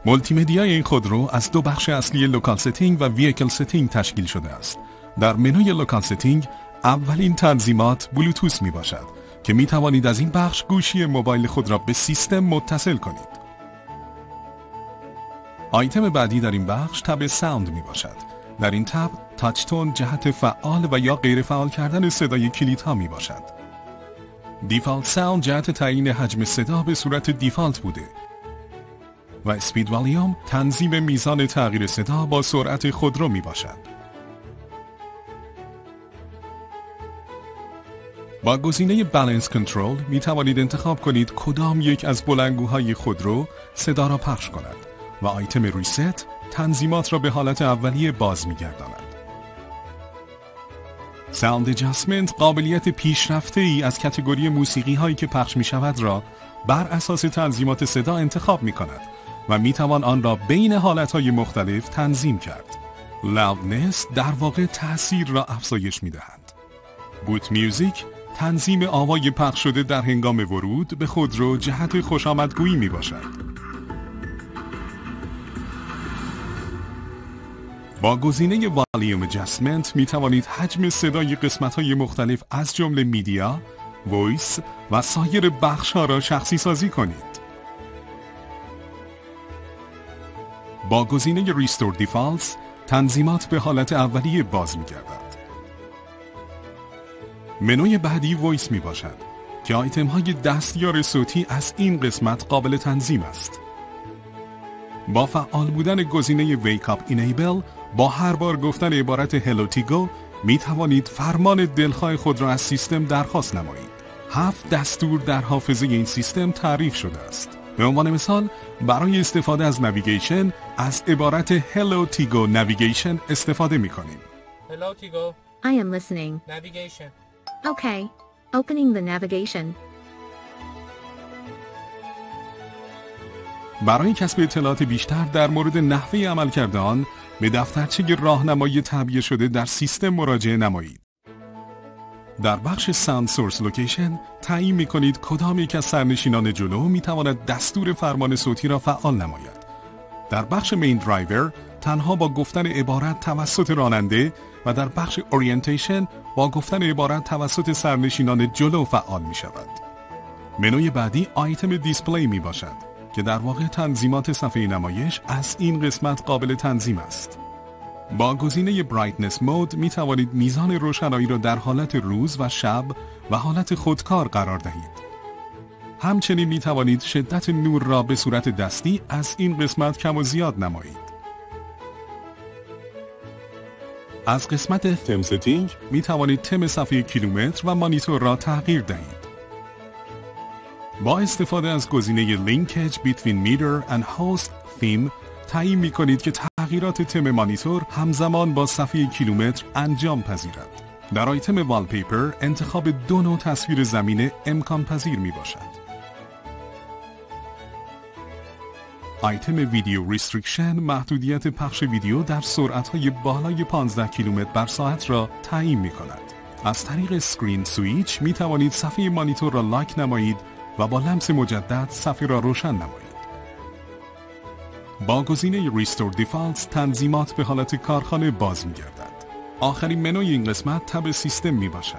مولتی مدیای این خودرو از دو بخش اصلی لوکال ستینگ و ویکل ستینگ تشکیل شده است. در منوی لوکال ستینگ اولین تنظیمات بلوتوث می باشد که می توانید از این بخش گوشی موبایل خود را به سیستم متصل کنید. آیتم بعدی در این بخش تب ساوند می باشد. در این تب تاچ تون جهت فعال و یا غیر فعال کردن صدای کلیدها می باشد. دیفالت ساوند جهت تعیین حجم صدا به صورت دیفالت بوده و اسپید والیوم تنظیم میزان تغییر صدا با سرعت خودرو می باشد. با گزینه بالانس کنترل می توانید انتخاب کنید کدام یک از بلندگوهای خودرو صدا را پخش کند و آیتم ریست تنظیمات را به حالت اولیه باز می گرداند. ساوند اجاسمنت قابلیت پیشرفته ای از کاتگوری موسیقی هایی که پخش می شود را بر اساس تنظیمات صدا انتخاب می کند و می توان آن را بین حالت های مختلف تنظیم کرد. لاودنس در واقع تأثیر را افزایش می دهند. بوت میوزیک تنظیم آوای پخش شده در هنگام ورود به خودرو جهت خوشامدگویی می باشد. با گزینه والیوم اجاسمنت می توانید حجم صدای قسمت‌های مختلف از جمله میدیا، وایس و سایر بخش‌ها را شخصی سازی کنید. با گزینه ریستور دیفالتس تنظیمات به حالت اولیه باز می گردد. منوی بعدی وایس می باشد که آیتم های دستیار صوتی از این قسمت قابل تنظیم است. با فعال بودن گزینه Wake Up Enable با هر بار گفتن عبارت هلو تیگو می توانید فرمان دلخواه خود را از سیستم درخواست نمایید. 7 دستور در حافظه این سیستم تعریف شده است. به عنوان مثال برای استفاده از نویگیشن از عبارت هلو تیگو نویگیشن استفاده می کنیم. Hello Tigo. I am listening. Navigation. Okay. Opening the navigation. برای کسب اطلاعات بیشتر در مورد نحوه عملکرد آن به دفترچه راهنمایی تعبیه شده در سیستم مراجعه نمایید. در بخش ساوند سورس لوکیشن تعیین می‌کنید کدام یک از سرنشینان جلو می‌تواند دستور فرمان صوتی را فعال نماید. در بخش مین درایور تنها با گفتن عبارت توسط راننده و در بخش اورینتیشن با گفتن عبارت توسط سرنشینان جلو فعال می‌شود. منوی بعدی آیتم دیسپلی میباشد که در واقع تنظیمات صفحه نمایش از این قسمت قابل تنظیم است. با گزینه برایتنس مود می توانید میزان روشنایی را در حالت روز و شب و حالت خودکار قرار دهید. همچنین می توانید شدت نور را به صورت دستی از این قسمت کم و زیاد نمایید. از قسمت تم ستینگ می توانید تم صفحه کیلومتر و مانیتور را تغییر دهید. با استفاده از گزینه Linkage Between Meter and Host Theme تعیین می کنید که تغییرات تم مانیتور همزمان با صفحه کیلومتر انجام پذیرد. در آیتم والپیپر انتخاب 2 نوع تصویر زمینه امکان پذیر می باشد. آیتم ویدیو ریستریکشن محدودیت پخش ویدیو در سرعت‌های بالای 15 کیلومتر بر ساعت را تعیین می کند. از طریق اسکرین سویچ می توانید صفحه مانیتور را لاک نمایید و با لمس مجدد صفحه را روشن نمایید. با گزینه ریستور دیفالتس تنظیمات به حالت کارخانه باز می گردد. آخرین منوی این قسمت تب سیستم می باشد.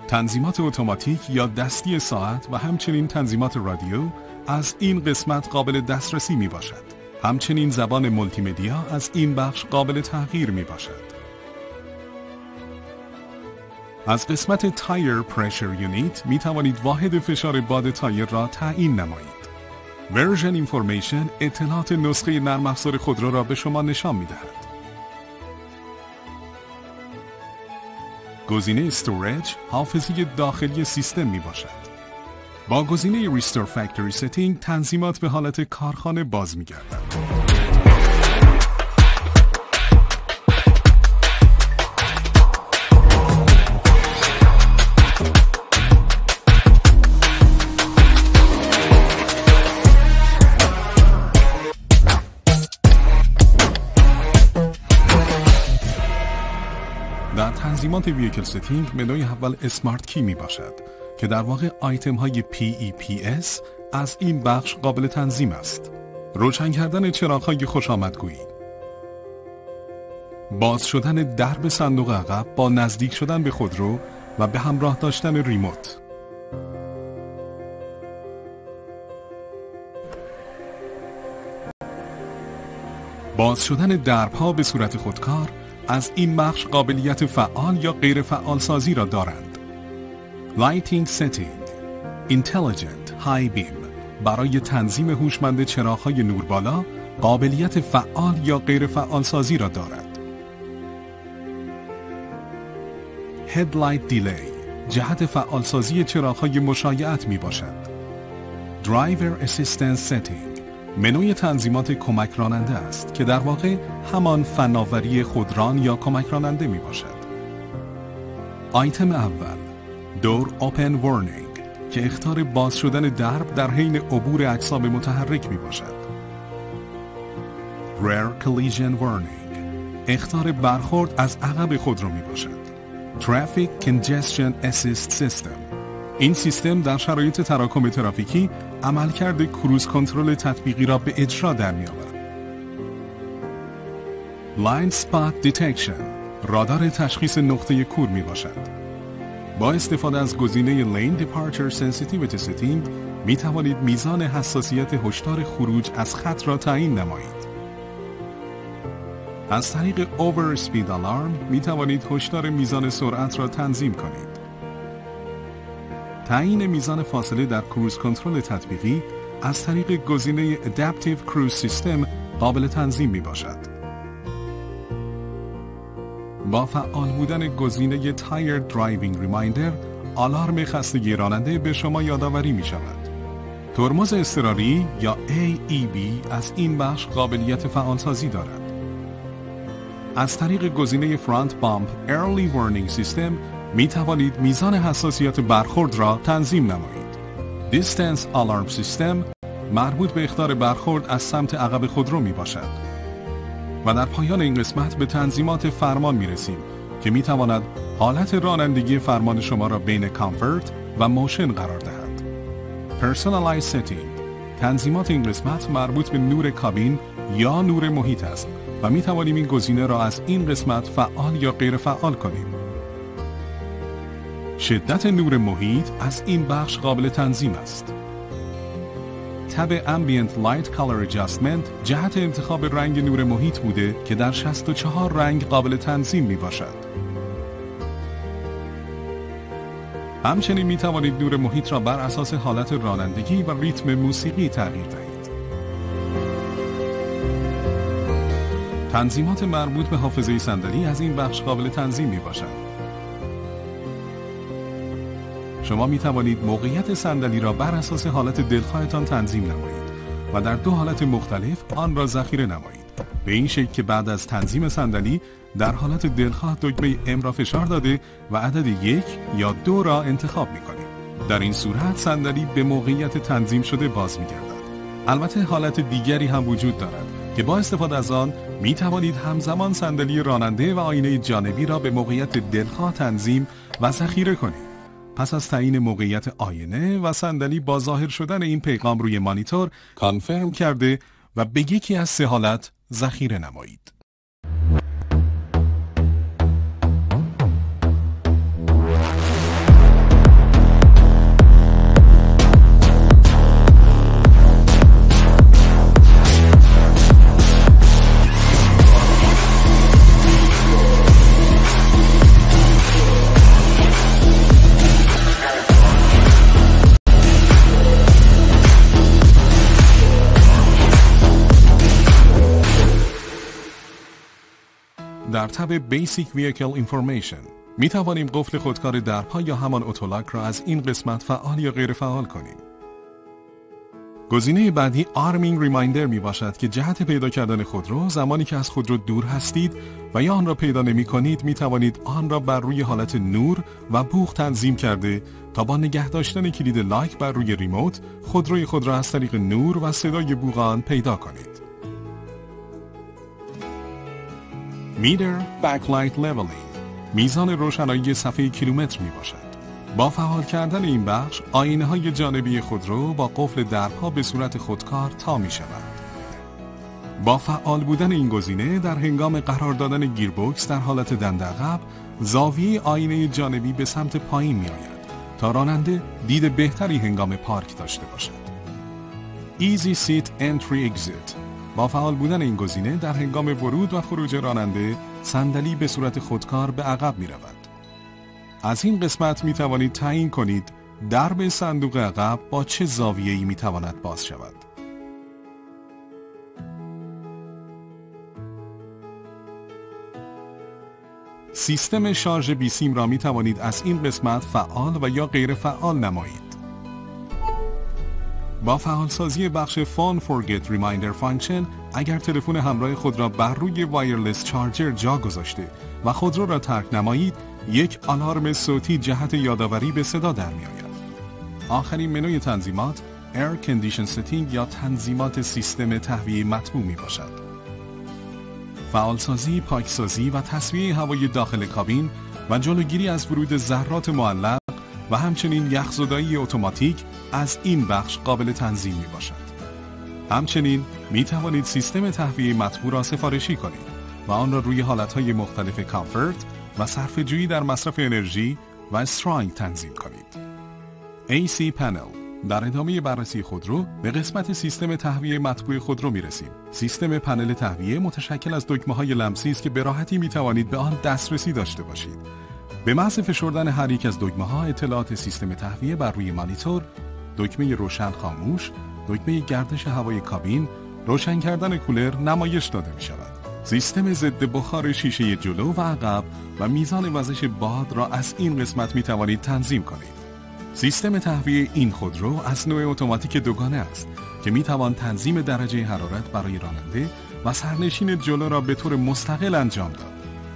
تنظیمات اتوماتیک یا دستی ساعت و همچنین تنظیمات رادیو از این قسمت قابل دسترسی می باشد. همچنین زبان مولتی مدیا از این بخش قابل تغییر می باشد. از قسمت تایر پرشر یونیت می توانید واحد فشار باد تایر را تعیین نمایید. ورژن اینفورمیشن اطلاعات نسخه نرم افزار خودرو را به شما نشان می دهد. گزینه استوریج حافظه داخلی سیستم می باشد. با گزینه ریستور فکتوری ستینگ تنظیمات به حالت کارخانه باز می گردد. در تنظیمات ویکل ستینگ منوی اول اسمارت کی می باشد که در واقع آیتم های PEPS از این بخش قابل تنظیم است. روشن کردن چراغ‌های خوشامدگویی. باز شدن درب صندوق عقب با نزدیک شدن به خودرو و به همراه داشتن ریموت. باز شدن درب‌ها به صورت خودکار از این بخش قابلیت فعال یا غیر فعال سازی را دارند. Lighting Setting Intelligent High Beam برای تنظیم هوشمند چراغ‌های نوربالا قابلیت فعال یا غیر فعال سازی را دارد. Headlight Delay جهت فعال سازی چراغ‌های مشایعت می باشد. Driver Assistance Setting منوی تنظیمات کمک راننده است که در واقع همان فناوری خودران یا کمک راننده می باشد. آیتم اول دور Open Warning که اخطار باز شدن درب در حین عبور اجسام متحرک می باشد. Rear Collision Warning اخطار برخورد از عقب خودرو می باشد. Traffic Congestion Assist System این سیستم در شرایط تراکم ترافیکی عملکرد کروز کنترل تطبیقی را به اجرا در می‌آورد. Blind Spot Detection رادار تشخیص نقطه کور می باشد. با استفاده از گزینه Lane Departure Sensitivity Setting می توانید میزان حساسیت هشدار خروج از خط را تعیین نمایید. از طریق Overspeed Alarm می توانید هشدار میزان سرعت را تنظیم کنید. تعیین میزان فاصله در کروز کنترل تطبیقی از طریق گزینه Adaptive Cruise System قابل تنظیم می باشد. با فعال بودن گزینه Tired Driving Reminder آلارم خستگی راننده به شما یادآوری می شود. ترمز اضطراری یا AEB از این بخش قابلیت فعالسازی دارد. از طریق گزینه Front Bump Early Warning System می توانید میزان حساسیت برخورد را تنظیم نمایید. Distance Alarm System مربوط به اخطار برخورد از سمت عقب خودرو می باشد. و در پایان این قسمت به تنظیمات فرمان می رسیم که می تواند حالت رانندگی فرمان شما را بین کامفورت و موشن قرار دهد. Personalized Setting تنظیمات این قسمت مربوط به نور کابین یا نور محیط است و می توانیم این گزینه را از این قسمت فعال یا غیر فعال کنیم. شدت نور محیط از این بخش قابل تنظیم است. تب Ambient Light Color Adjustment جهت انتخاب رنگ نور محیط بوده که در 64 رنگ قابل تنظیم می باشد. همچنین می توانید نور محیط را بر اساس حالت رانندگی و ریتم موسیقی تغییر دهید. تنظیمات مربوط به حافظه صندلی از این بخش قابل تنظیم می باشد. شما می توانید موقعیت صندلی را بر اساس حالت دلخواهتان تنظیم نمایید و در دو حالت مختلف آن را ذخیره نمایید. به این شکل که بعد از تنظیم صندلی در حالت دلخواه دکمه M را فشار داده و عدد 1 یا 2 را انتخاب می کنید. در این صورت صندلی به موقعیت تنظیم شده باز می گردد. البته حالت دیگری هم وجود دارد که با استفاده از آن می توانید همزمان صندلی راننده و آینه جانبی را به موقعیت دلخواه تنظیم و ذخیره کنید. پس از تعیین موقعیت آینه و صندلی با ظاهر شدن این پیغام روی مانیتور کانفرم کرده و به یکی از سه حالت ذخیره نمایید. در تب Basic Vehicle Information می توانیم قفل خودکار درپا یا همان اتولاک را از این قسمت فعال یا غیر فعال کنیم. گزینه بعدی Arming Reminder می باشد که جهت پیدا کردن خودرو زمانی که از خودرو دور هستید و یا آن را پیدا نمی کنید می توانید آن را بر روی حالت نور و بوق تنظیم کرده تا با نگه داشتن کلید لایک بر روی ریموت خودروی خود را از طریق نور و صدای بوق آن پیدا کنید. Meter Backlight Leveling میزان روشنایی صفحه کیلومتر می باشد. با فعال کردن این بخش آینه های جانبی خودرو با قفل درها به صورت خودکار تا می شود. با فعال بودن این گزینه در هنگام قرار دادن گیربکس در حالت دنده عقب، زاویه آینه جانبی به سمت پایین می آید تا راننده دید بهتری هنگام پارک داشته باشد. Easy Seat Entry Exit. با فعال بودن این گزینه در هنگام ورود و خروج راننده، صندلی به صورت خودکار به عقب می رود. از این قسمت می توانید تعیین کنید درب صندوق عقب با چه زاویه‌ای می تواند باز شود. سیستم شارژ بیسیم را می توانید از این قسمت فعال و یا غیر فعال نمایید. با فعالسازی بخش Phone Forget Reminder Function، اگر تلفن همراه خود را بر روی وایرلس چارجر جا گذاشته و خودرو را ترک نمایید، یک آلارم صوتی جهت یادآوری به صدا در می آید. آخرین منوی تنظیمات Air Condition Setting یا تنظیمات سیستم تهویه مطبوع می باشد. فعالسازی، پاکسازی و تصفیه هوای داخل کابین و جلوگیری از ورود ذرات معلق و همچنین یخزدایی اتوماتیک از این بخش قابل تنظیم می باشد. همچنین می توانید سیستم تهویه مطبوع را سفارشی کنید و آن را روی حالتهای مختلف کامفورت و صرفه‌جویی در مصرف انرژی و استرانگ تنظیم کنید. AC Panel. در ادامه بررسی خودرو به قسمت سیستم تهویه مطبوع خودرو می‌رسیم. سیستم پنل تهویه متشکل از دکمه‌های لمسی است که به راحتی می‌توانید به آن دسترسی داشته باشید. به محض فشردن هر یک از دکمه‌ها، اطلاعات سیستم تهویه بر روی مانیتور، دکمه روشن خاموش، دکمه گردش هوای کابین، روشن کردن کولر نمایش داده می‌شود. سیستم ضد بخار شیشه جلو و عقب و میزان وزش باد را از این قسمت می‌توانید تنظیم کنید. سیستم تهویه این خودرو از نوع اتوماتیک دوگانه است که میتوان تنظیم درجه حرارت برای راننده و سرنشین جلو را به طور مستقل انجام داد.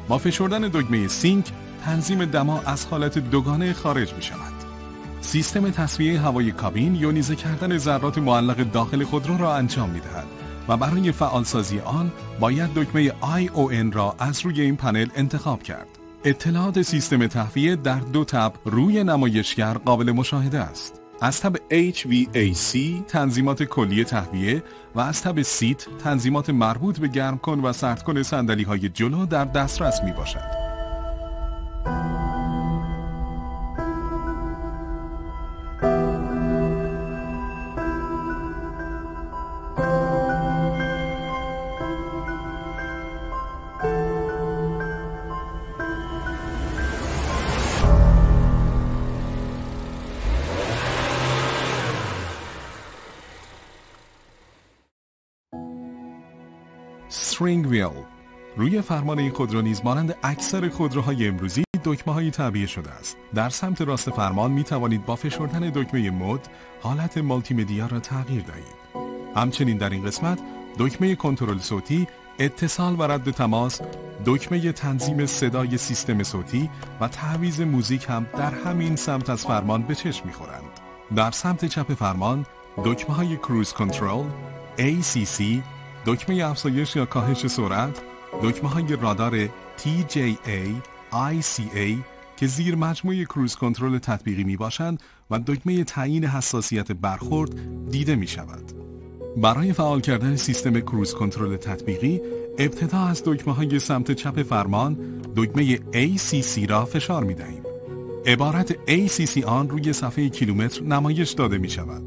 با فشردن دکمه سینک، تنظیم دما از حالت دوگانه خارج می شود. سیستم تصفیه هوای کابین یونیزه کردن ذرات معلق داخل خودرو را انجام می دهد و برای فعالسازی آن باید دکمه ION را از روی این پنل انتخاب کرد. اطلاعات سیستم تهویه در دو تب روی نمایشگر قابل مشاهده است. از تب HVAC تنظیمات کلی تهویه و از تب سیت تنظیمات مربوط به گرم کن و سرد کن صندلی‌های جلو در دسترس می باشد. Steering wheel. روی فرمان این خودرو نیز مانند اکثر خودروهای امروزی دکمه‌های تعبیه شده است. در سمت راست فرمان می توانید با فشردن دکمه مود حالت مالتی مدیا را تغییر دهید. همچنین در این قسمت دکمه کنترل صوتی، اتصال و رد تماس، دکمه تنظیم صدای سیستم صوتی و تعویض موزیک هم در همین سمت از فرمان به چشم می‌خورند. در سمت چپ فرمان دکمه‌های کروز کنترل، ACC، دکمه افزایش یا کاهش سرعت، دکمه‌های رادار TJA، ICA که زیر مجموعه کروز کنترل تطبیقی می باشند و دکمه تعیین حساسیت برخورد دیده می شود. برای فعال کردن سیستم کروز کنترل تطبیقی، ابتدا از دکمه‌های سمت چپ فرمان دکمه ACC را فشار می دهیم. عبارت ACC آن روی صفحه کیلومتر نمایش داده می شود.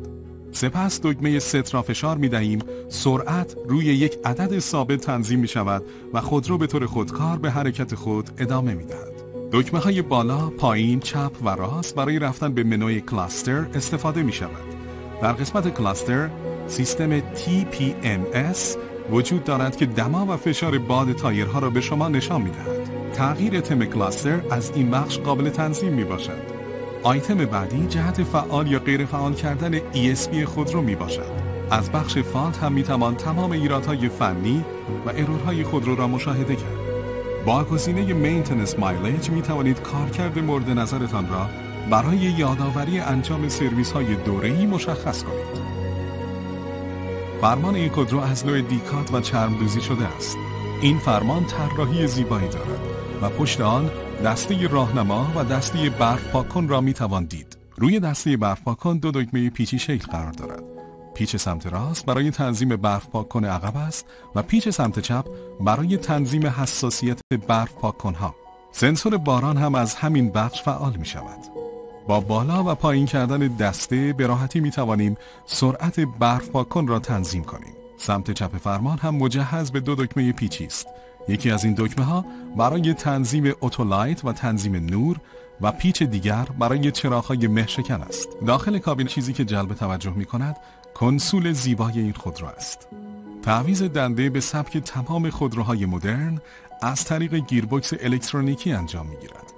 سپس دکمه ست را فشار می دهیم، سرعت روی یک عدد ثابت تنظیم می شود و خودرو به طور خودکار به حرکت خود ادامه می دهد. دکمه های بالا، پایین، چپ و راست برای رفتن به منوی کلاستر استفاده می شود. در قسمت کلاستر، سیستم TPMS وجود دارد که دما و فشار باد تایرها را به شما نشان می دهد. تغییر تم کلاستر از این بخش قابل تنظیم می باشد. آیتم بعدی جهت فعال یا غیر فعال کردن ESP خودرو می باشد. از بخش فالت هم می توان تمام ایرادهای فنی و ارورهای خودرو را مشاهده کرد. با گزینه مینتیننس مایلیج می توانید کارکرد مورد نظرتان را برای یادآوری انجام سرویس های دوره‌ای مشخص کنید. فرمان این خودرو از نوع دیکات و چرمدوزی شده است. این فرمان طراحی زیبایی دارد و پشت آن دسته راهنما و دسته برف پاک‌کن را می‌توان دید. روی دسته برف پاک‌کن دو دکمه پیچی شکل قرار دارد. پیچ سمت راست برای تنظیم برف پاک کن عقب است و پیچ سمت چپ برای تنظیم حساسیت برف پاک کنها. سنسور باران هم از همین بخش فعال می شود. با بالا و پایین کردن دسته به راحتی می توانیم سرعت برف پاک کن را تنظیم کنیم. سمت چپ فرمان هم مجهز به 2 دکمه پیچی است. یکی از این دکمه ها برای تنظیم اتولایت و تنظیم نور و پیچ دیگر برای چراغ‌های مه‌شکن است. داخل کابین چیزی که جلب توجه می کند کنسول زیبای این خودرو است. تعویض دنده به سبک تمام خودروهای مدرن از طریق گیربکس الکترونیکی انجام می‌گیرد.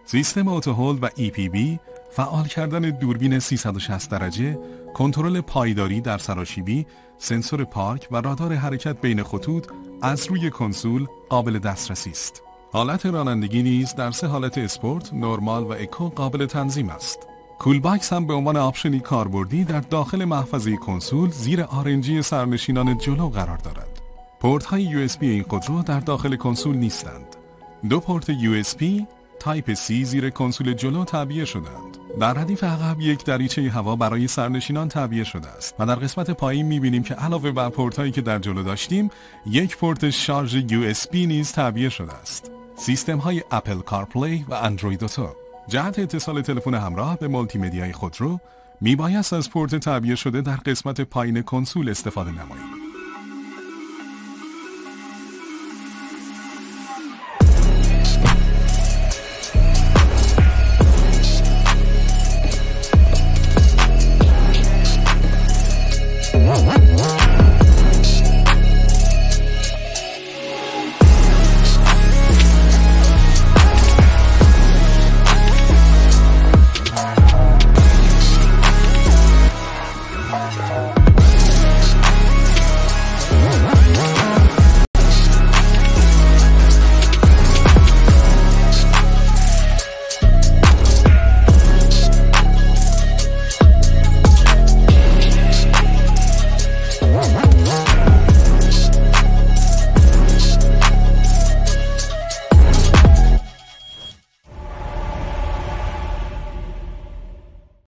سیستم اتوهولد و EPB، فعال کردن دوربین 360 درجه، کنترل پایداری در سراشیبی، سنسور پارک و رادار حرکت بین خطوط از روی کنسول قابل دسترسی است. حالت رانندگی نیز در 3 حالت اسپورت، نورمال و اکو قابل تنظیم است. کول باکس هم به عنوان آپشنی کاربردی در داخل محفظه کنسول زیر آرنجی سرنشینان جلو قرار دارد. پورت های USB این خودرو در داخل کنسول نیستند. 2 پورت USB تایپ C زیر کنسول جلو تعبیه شدند. در ردیف عقب یک دریچه هوا برای سرنشینان تعبیه شده است و در قسمت پایین می‌بینیم که علاوه بر پورت هایی که در جلو داشتیم، یک پورت شارژ USB نیز تعبیه شده است. سیستم های اپل کارپلی و اندروید اوتو. جهت اتصال تلفن همراه به مولتی مدیای خودرو میبایست از پورت تعبیه شده در قسمت پایین کنسول استفاده نمایید.